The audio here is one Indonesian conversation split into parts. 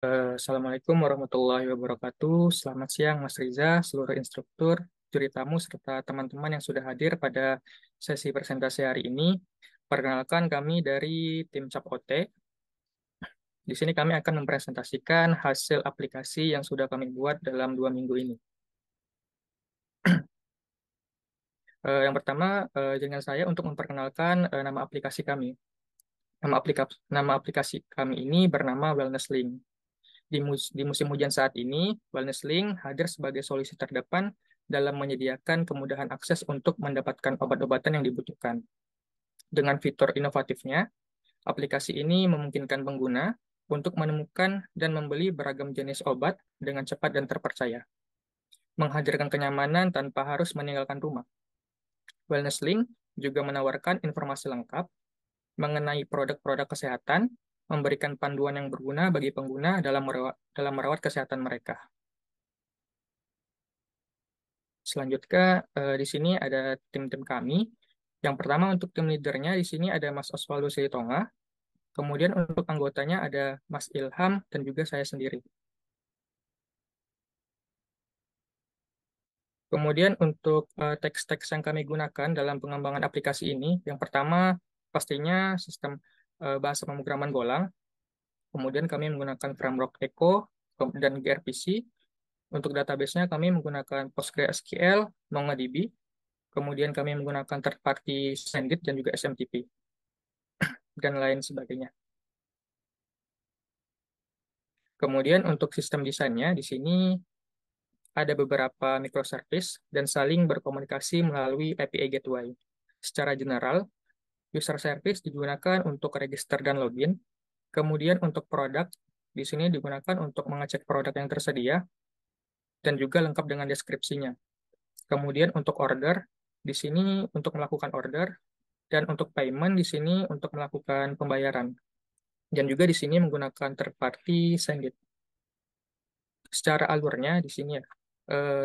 Assalamualaikum warahmatullahi wabarakatuh. Selamat siang, Mas Riza, seluruh instruktur, juri tamu, serta teman-teman yang sudah hadir pada sesi presentasi hari ini. Perkenalkan kami dari tim Cap OT. Di sini kami akan mempresentasikan hasil aplikasi yang sudah kami buat dalam 2 minggu ini. Yang pertama, dengan saya untuk memperkenalkan nama aplikasi kami. Nama aplikasi kami ini bernama Wellness Link. Di musim hujan saat ini, Wellness Link hadir sebagai solusi terdepan dalam menyediakan kemudahan akses untuk mendapatkan obat-obatan yang dibutuhkan. Dengan fitur inovatifnya, aplikasi ini memungkinkan pengguna untuk menemukan dan membeli beragam jenis obat dengan cepat dan terpercaya, menghadirkan kenyamanan tanpa harus meninggalkan rumah. Wellness Link juga menawarkan informasi lengkap mengenai produk-produk kesehatan, memberikan panduan yang berguna bagi pengguna dalam merawat kesehatan mereka. Selanjutnya, di sini ada tim-tim kami. Yang pertama untuk tim leadernya di sini ada Mas Osvaldo Silitonga. Kemudian untuk anggotanya ada Mas Ilham dan juga saya sendiri. Kemudian untuk teks-teks yang kami gunakan dalam pengembangan aplikasi ini, yang pertama pastinya sistem bahasa pemrograman Golang. Kemudian kami menggunakan framework Echo dan gRPC. Untuk database-nya kami menggunakan PostgreSQL, MongoDB. Kemudian kami menggunakan third party Sendit dan juga SMTP dan lain sebagainya. Kemudian untuk sistem desainnya di sini ada beberapa microservice dan saling berkomunikasi melalui API Gateway. Secara general, user service digunakan untuk register dan login. Kemudian untuk produk di sini digunakan untuk mengecek produk yang tersedia dan juga lengkap dengan deskripsinya. Kemudian untuk order di sini untuk melakukan order dan untuk payment di sini untuk melakukan pembayaran. Dan juga di sini menggunakan third party Sendit. Secara alurnya di sini ya,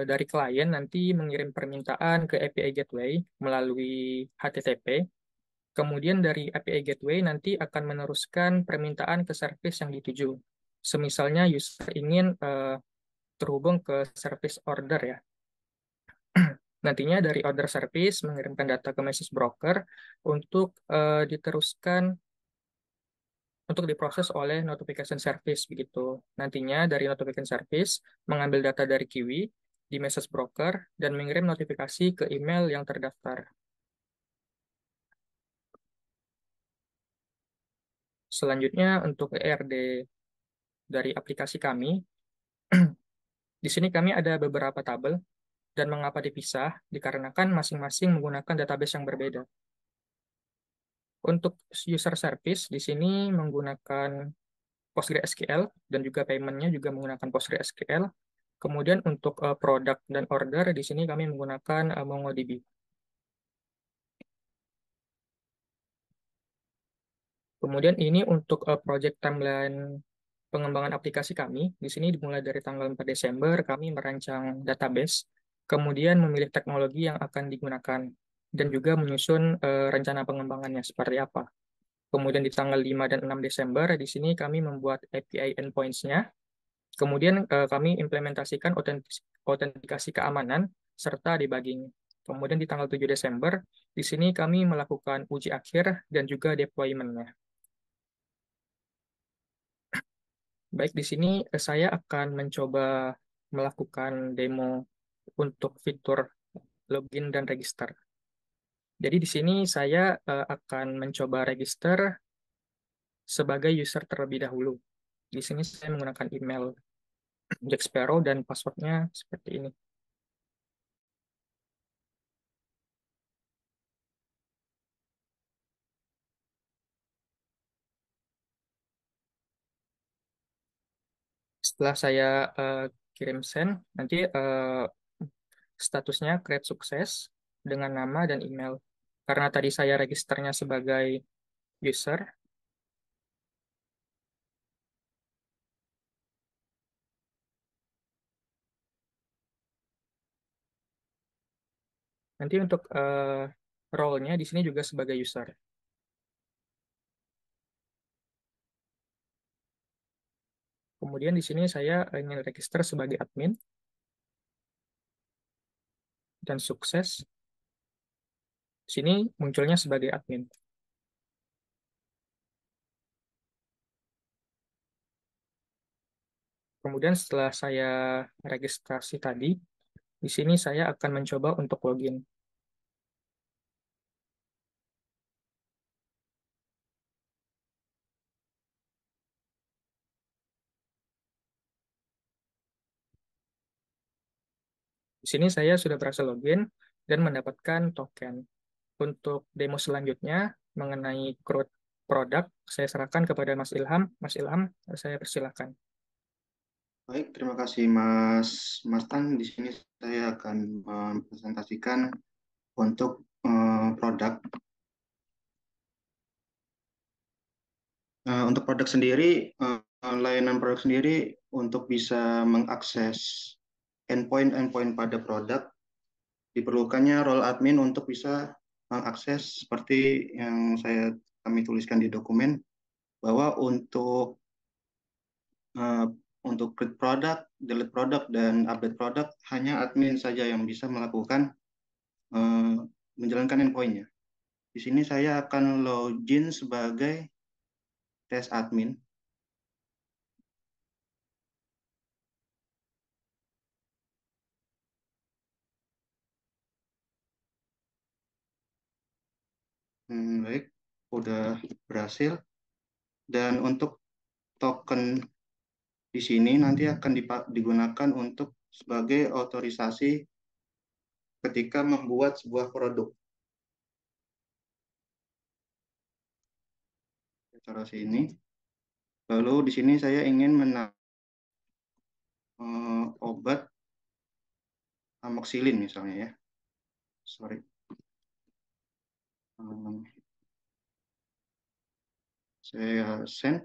dari klien nanti mengirim permintaan ke API Gateway melalui HTTP. Kemudian dari API Gateway nanti akan meneruskan permintaan ke service yang dituju. Semisalnya user ingin terhubung ke service order ya. Nantinya dari order service mengirimkan data ke message broker untuk diteruskan untuk diproses oleh notification service begitu. Nantinya dari notification service mengambil data dari Kiwi di message broker dan mengirim notifikasi ke email yang terdaftar. Selanjutnya untuk ERD dari aplikasi kami, di sini kami ada beberapa tabel dan mengapa dipisah dikarenakan masing-masing menggunakan database yang berbeda. Untuk user service di sini menggunakan PostgreSQL dan juga payment-nya juga menggunakan PostgreSQL. Kemudian untuk produk dan order di sini kami menggunakan MongoDB. Kemudian ini untuk project timeline pengembangan aplikasi kami. Di sini dimulai dari tanggal 4 Desember kami merancang database, kemudian memilih teknologi yang akan digunakan dan juga menyusun rencana pengembangannya seperti apa. Kemudian di tanggal 5 dan 6 Desember di sini kami membuat API endpoints-nya. Kemudian kami implementasikan autentikasi keamanan serta debugging. Kemudian di tanggal 7 Desember, di sini kami melakukan uji akhir dan juga deployment-nya. Baik, di sini saya akan mencoba melakukan demo untuk fitur login dan register. Jadi di sini saya akan mencoba register sebagai user terlebih dahulu. Di sini saya menggunakan email Jack Sparrow dan passwordnya seperti ini. Setelah saya eh, kirim send, nanti statusnya create sukses dengan nama dan email. Karena tadi saya registernya sebagai user, nanti untuk role-nya di sini juga sebagai user. Kemudian di sini saya ingin register sebagai admin dan sukses. Di sini munculnya sebagai admin. Kemudian setelah saya registrasi tadi, di sini saya akan mencoba untuk login. Di sini saya sudah berhasil login dan mendapatkan token. Untuk demo selanjutnya mengenai CRUD produk, saya serahkan kepada Mas Ilham. Mas Ilham, saya persilakan. Baik, terima kasih Mas Mas Tan. Di sini saya akan mempresentasikan untuk produk. Untuk produk sendiri, layanan produk sendiri untuk bisa mengakses endpoint-endpoint pada produk, diperlukannya role admin untuk bisa mengakses seperti yang kami tuliskan di dokumen, bahwa eh, untuk create product, delete product, dan update product, hanya admin saja yang bisa melakukan eh, menjalankan endpointnya. Di sini saya akan login sebagai tes admin. Baik, udah berhasil. Dan untuk token di sini nanti akan digunakan untuk sebagai otorisasi ketika membuat sebuah produk. Saya taruh sini. Lalu di sini saya ingin obat amoxicillin misalnya ya. Sorry. Hmm, saya send.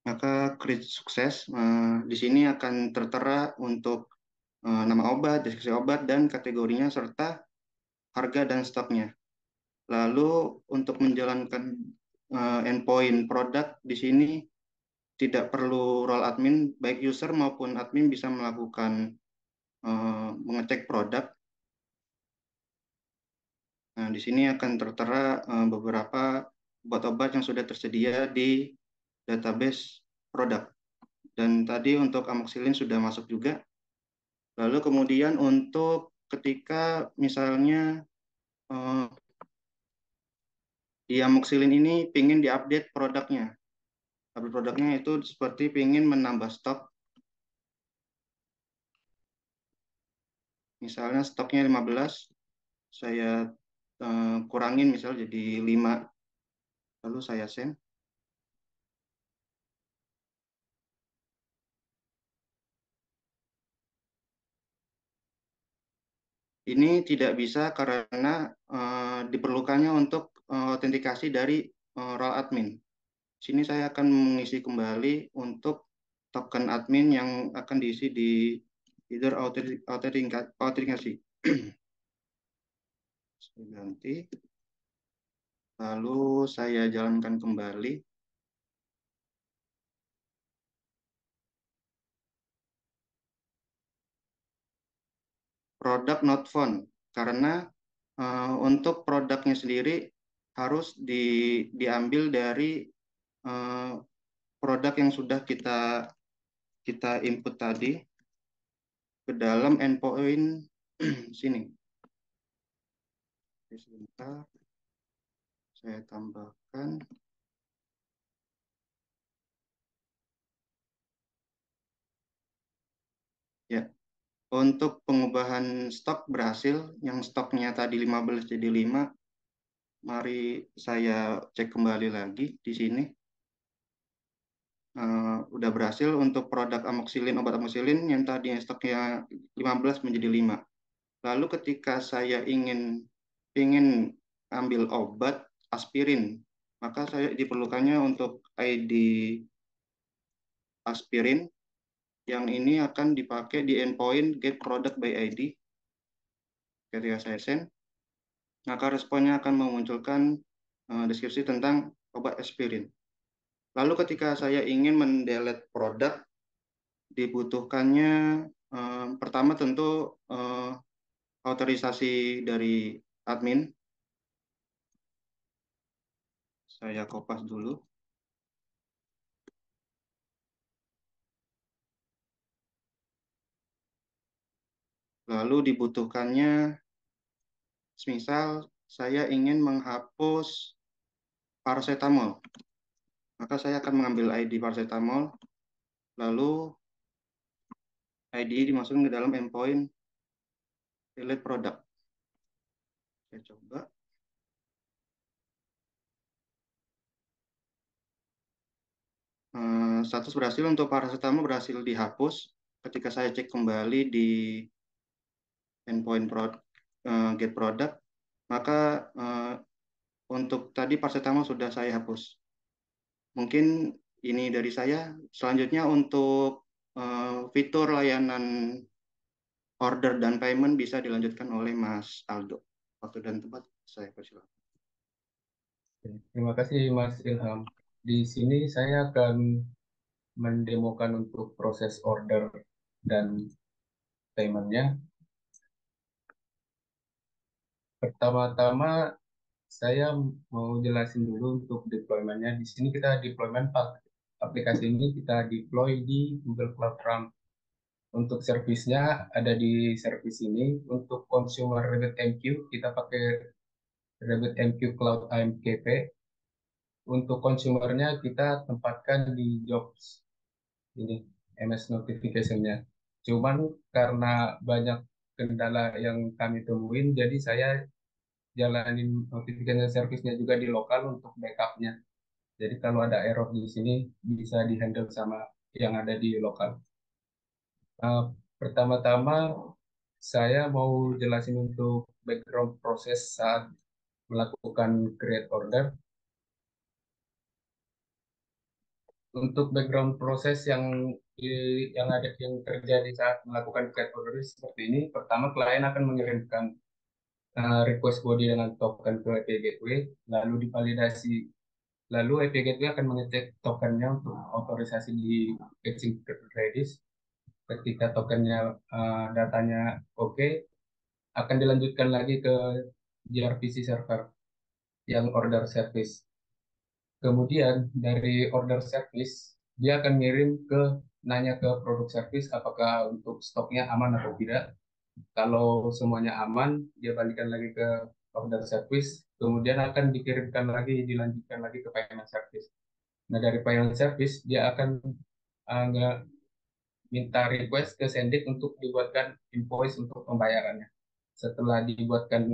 Maka klik sukses. Di sini akan tertera untuk nama obat, deskripsi obat, dan kategorinya, serta harga dan stoknya. Lalu untuk menjalankan endpoint produk di sini tidak perlu role admin, baik user maupun admin bisa melakukan mengecek produk. Nah, di sini akan tertera beberapa obat-obat yang sudah tersedia di database produk. Dan tadi untuk amoxicillin sudah masuk juga. Lalu kemudian untuk ketika misalnya eh, di amoxicillin ini ingin diupdate produknya. Update produknya itu seperti ingin menambah stok. Misalnya stoknya 15, saya kurangin misal jadi 5, lalu saya send. Ini tidak bisa karena diperlukannya untuk autentikasi dari role admin. Sini saya akan mengisi kembali untuk token admin yang akan diisi di either autentikasi. Saya ganti, lalu saya jalankan kembali. Produk not found, karena untuk produknya sendiri harus diambil dari uh, produk yang sudah kita input tadi ke dalam endpoint sini. Oke, sebentar, saya tambahkan. Ya, untuk pengubahan stok berhasil. Yang stoknya tadi 15 jadi 5. Mari saya cek kembali lagi di sini. Udah berhasil untuk produk amoxicillin, obat amoxicillin yang tadinya stoknya 15 menjadi 5. Lalu ketika saya ingin ambil obat aspirin, maka saya diperlukannya untuk ID aspirin, yang ini akan dipakai di endpoint get product by ID ketika saya send. maka responnya akan memunculkan deskripsi tentang obat aspirin. Lalu ketika saya ingin mendelete produk, dibutuhkannya pertama tentu otorisasi dari admin. Saya kopas dulu. Lalu dibutuhkannya, misal saya ingin menghapus paracetamol, maka saya akan mengambil ID paracetamol, lalu ID dimasukkan ke dalam endpoint delete product. Saya coba. Status berhasil untuk paracetamol berhasil dihapus. Ketika saya cek kembali di endpoint get product, maka untuk tadi paracetamol sudah saya hapus. Mungkin ini dari saya. Selanjutnya untuk fitur layanan order dan payment bisa dilanjutkan oleh Mas Aldo. Waktu dan tempat saya persilakan. Terima kasih Mas Ilham. Di sini saya akan mendemokan untuk proses order dan paymentnya. Pertama-tama saya mau jelasin dulu untuk deploymentnya. Di sini kita deployment aplikasi ini kita deploy di Google Cloud Run. Untuk servisnya ada di service ini. Untuk consumer RabbitMQ kita pakai RabbitMQ Cloud AMKP. Untuk consumernya kita tempatkan di jobs ini MS notification-nya. Cuman karena banyak kendala yang kami temuin, jadi saya jalanin notification service-nya juga di lokal untuk backup-nya. Jadi kalau ada error di sini bisa dihandle sama yang ada di lokal. Uh, Pertama-tama saya mau jelasin untuk background proses saat melakukan create order. Untuk background proses yang ada yang terjadi saat melakukan create order seperti ini, pertama klien akan mengirimkan request body dengan token ke API Gateway, lalu divalidasi. Lalu API Gateway akan mengecek tokennya untuk otorisasi di fetching Redis. Ketika tokennya datanya oke, akan dilanjutkan lagi ke gRPC server yang order service. Kemudian dari order service dia akan ngirim ke nanya ke produk service apakah untuk stoknya aman atau tidak. Kalau semuanya aman, dia balikan lagi ke order service, kemudian akan dikirimkan lagi, dilanjutkan lagi ke payment service. Nah, dari payment service, dia akan nggak minta request ke Sendik untuk dibuatkan invoice untuk pembayarannya. Setelah dibuatkan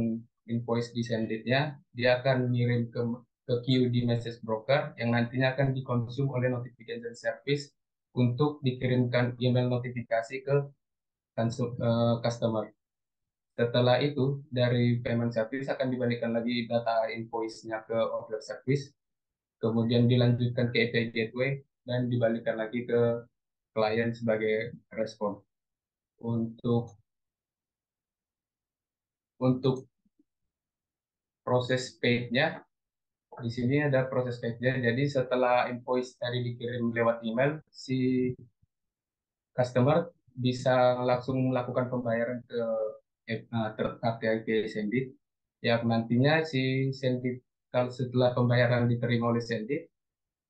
invoice di Sendiknya, dia akan ngirim ke queue di message broker yang nantinya akan dikonsum oleh notification service untuk dikirimkan email notifikasi ke customer. Setelah itu, dari payment service akan dibalikan lagi data invoice-nya ke order service, kemudian dilanjutkan ke API Gateway, dan dibalikan lagi ke klien sebagai respon. Untuk proses paid-nya, di sini ada proses paid-nya. Jadi setelah invoice tadi dikirim lewat email, si customer bisa langsung melakukan pembayaran ke third party API Sendit. Yang nantinya si Sendit, kalau setelah pembayaran diterima oleh Sendit,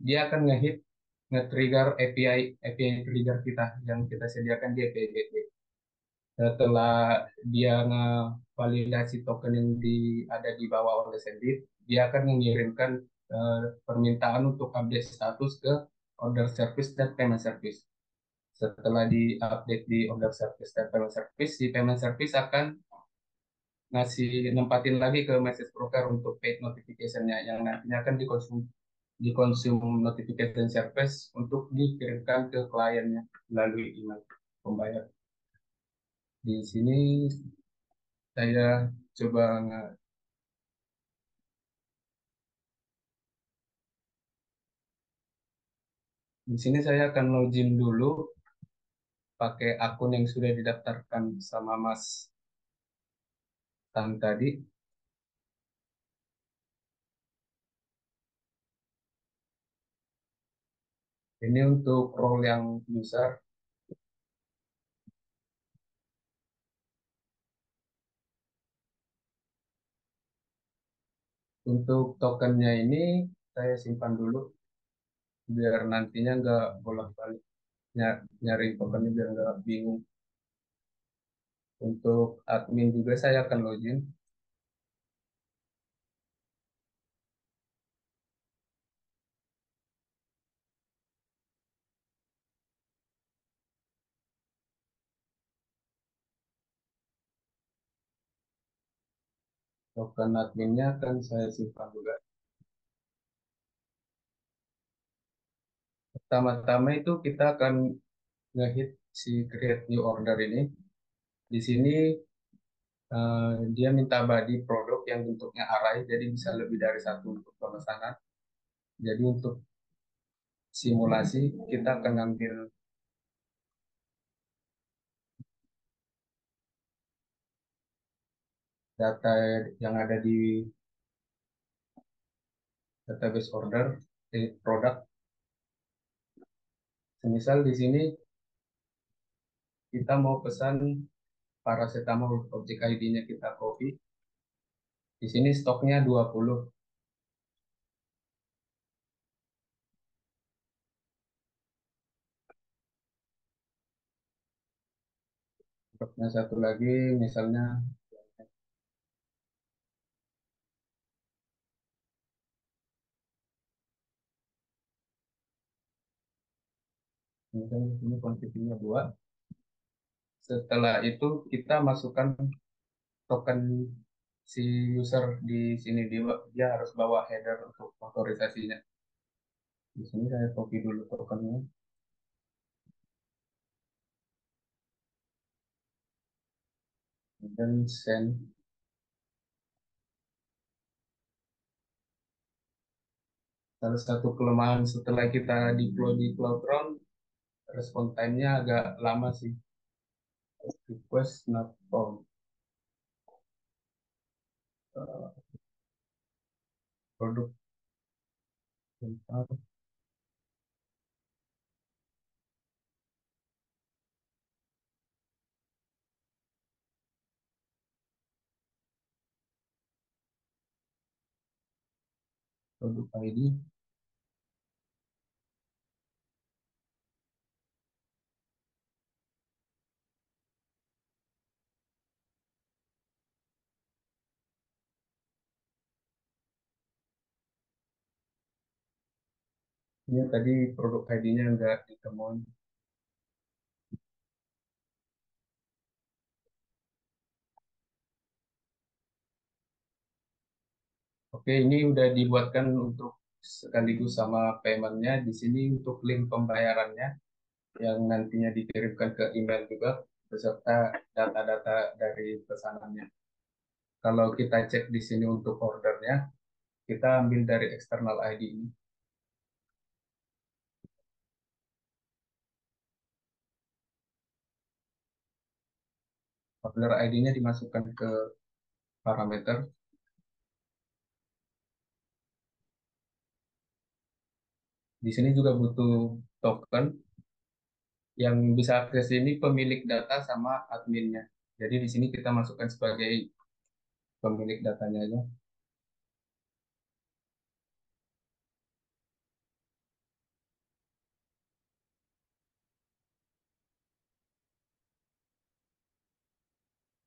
dia akan nge-trigger API trigger kita yang kita sediakan di API Gateway. Setelah dia ngevalidasi token yang ada di bawah oleh Sendit, dia akan mengirimkan permintaan untuk update status ke order service dan payment service. Setelah di-update di order service dan payment service, si payment service akan nempatin lagi ke message broker untuk paid notification-nya yang nantinya akan dikonsum notification service untuk dikirimkan ke kliennya melalui email pembayar. Di sini saya coba di sini saya akan login dulu pakai akun yang sudah didaftarkan sama Mas Tan tadi. Ini untuk role yang user. Untuk tokennya ini saya simpan dulu biar nantinya nggak bolak-balik nyari tokennya biar nggak bingung. Untuk admin juga saya akan login. Token adminnya akan saya simpan juga. Pertama-tama itu kita akan ngehit si create new order ini. Di sini dia minta body produk yang bentuknya array, jadi bisa lebih dari satu untuk pemesanan. Jadi untuk simulasi kita akan ambil data yang ada di database order di produk. Misal di sini kita mau pesan paracetamol, objek ID-nya kita copy. Di sini stoknya 20. Stoknya satu lagi misalnya ini kuantitinya 2. Setelah itu kita masukkan token si user di sini, dia harus bawa header untuk otorisasinya. Di sini saya copy dulu tokennya dan send. Salah satu kelemahan setelah kita deploy di CloudRun, respon time-nya agak lama sih. Request not found. Uh, produk bentar. Produk ID. Ini tadi produk ID-nya nggak ditemukan. Oke, ini udah dibuatkan untuk sekaligus sama payment-nya. Di sini untuk link pembayarannya yang nantinya dikirimkan ke email juga beserta data-data dari pesanannya. Kalau kita cek di sini untuk ordernya, kita ambil dari external ID ini. Order ID-nya dimasukkan ke parameter. Di sini juga butuh token yang bisa akses ini pemilik data sama adminnya. Jadi di sini kita masukkan sebagai pemilik datanya aja.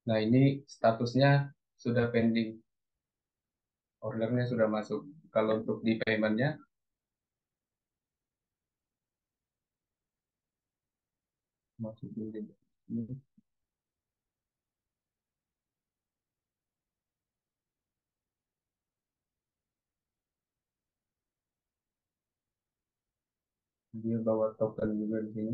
Nah ini statusnya sudah pending, ordernya sudah masuk. Kalau untuk di paymentnya, masukin di sini. Dia bawa token juga di sini.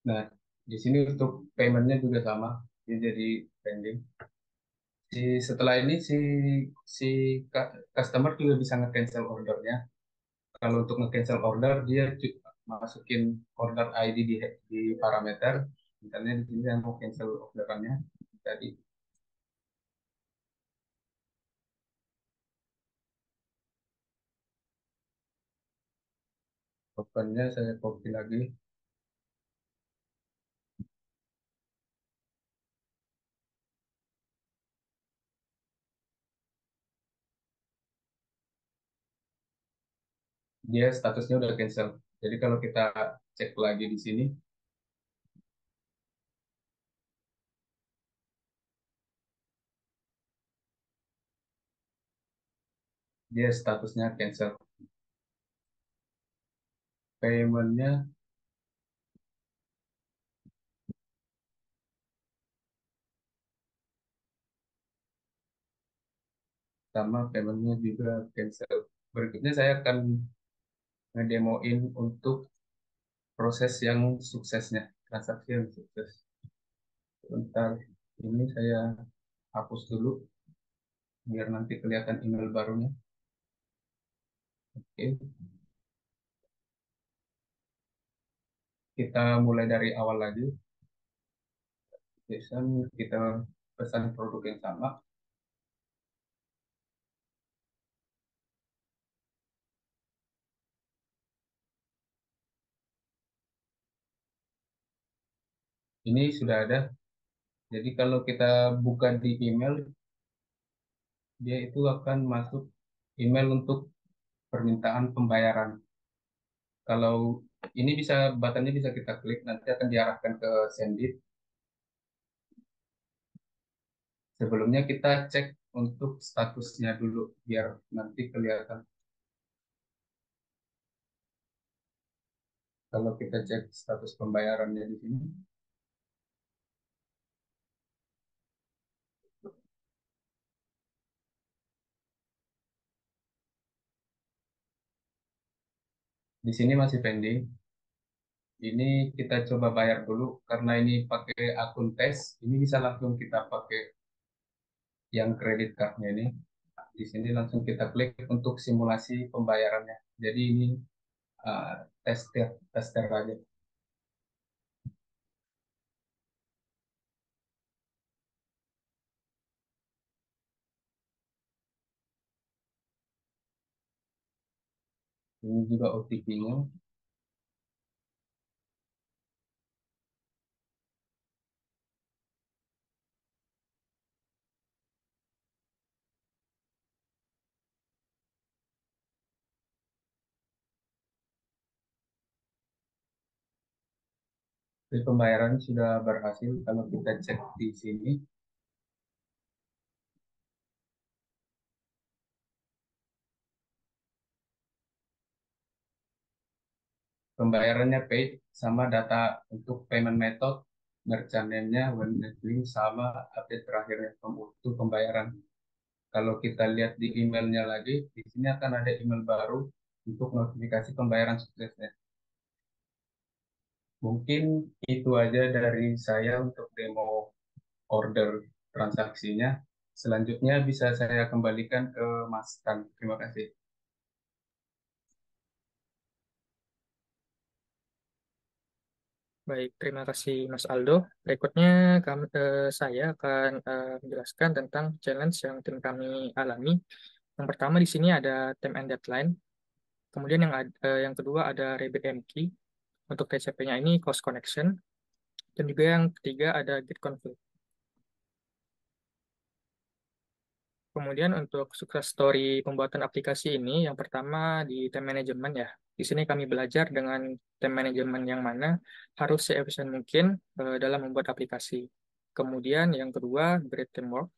Nah, di sini untuk paymentnya juga sama, dia jadi pending. Setelah ini si customer juga bisa nge-cancel ordernya. Kalau untuk nge-cancel order dia masukin order ID di parameter. Misalnya di sini saya mau cancel orderannya tadi. Tokennya saya copy lagi. Dia statusnya udah cancel. Jadi kalau kita cek lagi di sini, dia statusnya cancel. Paymentnya sama, paymentnya juga cancel. Berikutnya saya akan ngedemoin untuk proses yang suksesnya, transaksi yang sukses. Sebentar, ini saya hapus dulu biar nanti kelihatan email barunya. Oke, kita mulai dari awal lagi. Biasanya kita pesan produk yang sama. Ini sudah ada. Jadi kalau kita buka di email, dia itu akan masuk email untuk permintaan pembayaran. Kalau ini bisa, buttonnya bisa kita klik, nanti akan diarahkan ke Sendit. Sebelumnya kita cek untuk statusnya dulu, biar nanti kelihatan. Kalau kita cek status pembayarannya di sini, di sini masih pending. Ini kita coba bayar dulu, karena ini pakai akun tes, ini bisa langsung kita pakai yang kredit cardnya ini. Di sini langsung kita klik untuk simulasi pembayarannya. Jadi ini uh, tester aja. Ini juga OTP-nya. Jadi pembayaran sudah berhasil kalau kita cek di sini. Pembayarannya paid sama data untuk payment method, merchant name-nya, wallet link, sama update terakhirnya untuk pembayaran. Kalau kita lihat di emailnya lagi, di sini akan ada email baru untuk notifikasi pembayaran suksesnya. Mungkin itu aja dari saya untuk demo order transaksinya. Selanjutnya bisa saya kembalikan ke Mas Tan. Terima kasih. Baik, terima kasih Mas Aldo. Berikutnya saya akan menjelaskan tentang challenge yang tim kami alami. Yang pertama di sini ada time and deadline. Kemudian yang kedua ada rebate and key. Untuk TCP-nya ini cost connection. Dan juga yang ketiga ada git conflict. Kemudian untuk sukses story pembuatan aplikasi ini, yang pertama di time management ya. Di sini kami belajar dengan time management yang mana harus seefisien mungkin dalam membuat aplikasi. Kemudian yang kedua, great teamwork,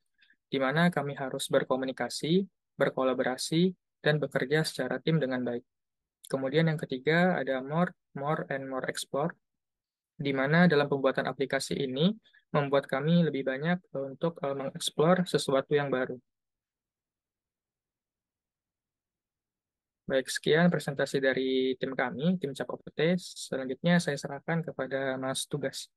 di mana kami harus berkomunikasi, berkolaborasi, dan bekerja secara tim dengan baik. Kemudian yang ketiga ada more and more explore, di mana dalam pembuatan aplikasi ini membuat kami lebih banyak untuk mengeksplor sesuatu yang baru. Baik, sekian presentasi dari tim kami, tim Cap OPT. Selanjutnya saya serahkan kepada Mas Tugas.